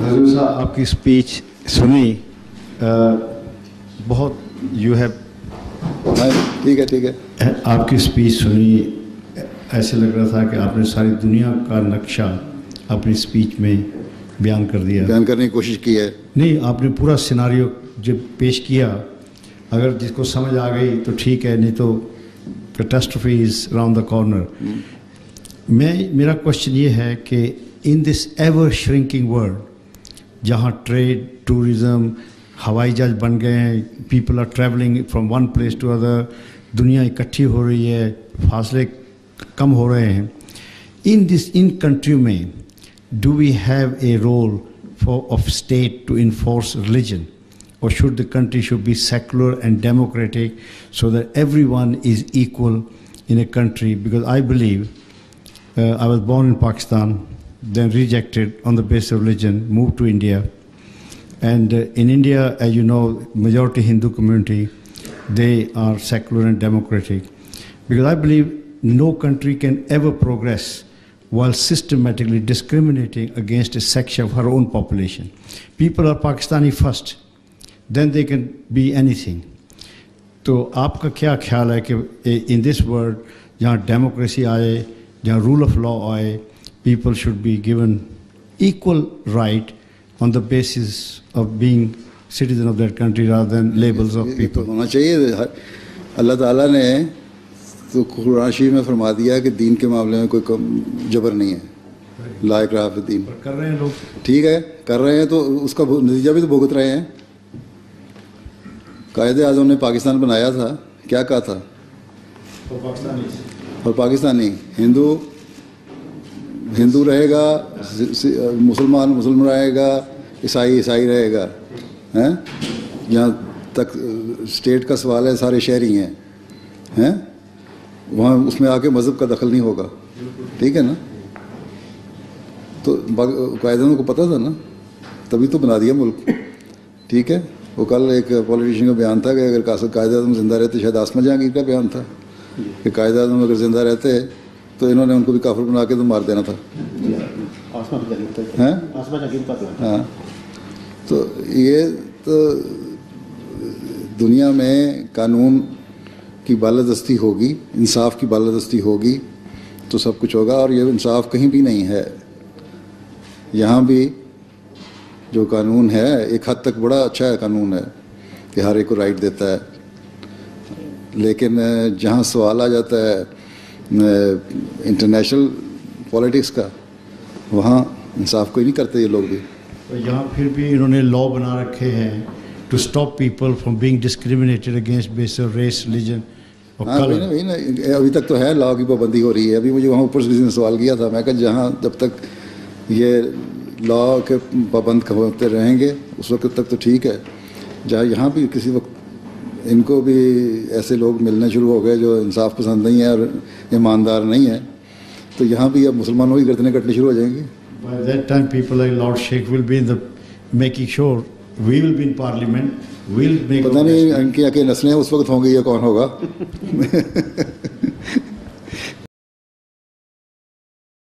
حضور صاحب آپ کی اسپیچ سنی بہت یو ہیو ٹھیک ہے آپ کی اسپیچ سنی ایسے لگ رہا تھا کہ آپ نے ساری دنیا کا نقشہ اپنی اسپیچ میں بیان کر دیا. بیان کرنے کی کوشش کی ہے. نہیں, آپ نے پورا سیناریو جب پیش کیا, اگر جس کو سمجھ آ گئی تو ٹھیک ہے, نہیں تو catastrophe is round the corner. میرا کوشچن یہ ہے کہ in this ever shrinking world جہاں ٹریڈ, ٹورزم, ہوائی جہاز بن گئے ہیں, people are travelling from one place to other, دنیا اکٹھی ہو رہی ہے, فاصلے کم ہو رہے ہیں, ان کنٹری میں do we have a role of state to enforce religion, or should the country should be secular and democratic so that everyone is equal in a country? Because I believe I was born in Pakistan, then rejected on the basis of religion, moved to India, and in India, as you know, majority Hindu community, they are secular and democratic, because I believe no country can ever progress while systematically discriminating against a section of her own population. People are Pakistani first, then they can be anything. تو آپ کا کیا خیال ہے کہ in this world جہاں democracy آئے, جہاں رول آف لا آئے, people should be given equal right on the basis of being citizen of that country rather than labels of people. ہونا چاہیے. اللہ تعالیٰ نے تو قرآن شریف میں فرما دیا کہ دین کے معاملے میں کوئی جبر نہیں ہے, لا اکراہ فی الدین. کر رہے ہیں لوگ, ٹھیک ہے کر رہے ہیں, تو اس کا نتیجہ بھی تو بھگت رہے ہیں. قائد اعظم نے پاکستان بنایا تھا, کیا کہا تھا؟ اور پاکستانی ہندو رہے گا, مسلمان رہے گا, عیسائی رہے گا. جہاں تک اسٹیٹ کا سوال ہے سارے شہری ہیں, وہاں اس میں آ کے مذہب کا دخل نہیں ہوگا. ٹھیک ہے نا. تو قائد اعظم کو پتہ تھا نا, تبھی تو بنا دیا ملک. ٹھیک ہے. وہ کل ایک پولیٹیشین کا بیان تھا کہ اگر قائد اعظم زندہ رہتے, شاید آسما جہانگیر کا بیان تھا کہ قائد اعظم اگر زندہ رہتے تو انہوں نے ان کو بھی کافر بنا کے تو مار دینا تھا. ہاں. تو یہ تو دنیا میں قانون کی بالادستی ہوگی, انصاف کی بالادستی ہوگی تو سب کچھ ہوگا. اور یہ انصاف کہیں بھی نہیں ہے. یہاں بھی جو قانون ہے ایک حد تک بڑا اچھا ہے قانون ہے کہ ہر ایک کو رائٹ دیتا ہے, لیکن جہاں سوال آ جاتا ہے انٹرنیشنل پولیٹکس کا, وہاں انصاف کوئی نہیں کرتے یہ لوگ بھی. یہاں پھر بھی انہوں نے لا بنا رکھے ہیں to stop people from being discriminated against based on race, religion or color. ابھی تک تو ہے لا کی پابندی ہو رہی ہے. ابھی مجھے وہاں اوپر سے کسی نے سوال کیا تھا, میں کہا جہاں جب تک یہ لا کے پابند ہوتے رہیں گے اس وقت تک تو ٹھیک ہے. جہاں یہاں بھی کسی وقت ان کو بھی ایسے لوگ ملنے شروع ہو گئے جو انصاف پسند نہیں ہے اور ایماندار نہیں ہے, تو یہاں بھی اب مسلمانوں کی گردنیں کٹنی شروع ہو جائیں گی. By that time people like Lord Sheikh will be in the making sure we will be in parliament, we'll make. پتہ نہیں ان کی نسلیں اس وقت ہوں گی یا کون ہوگا.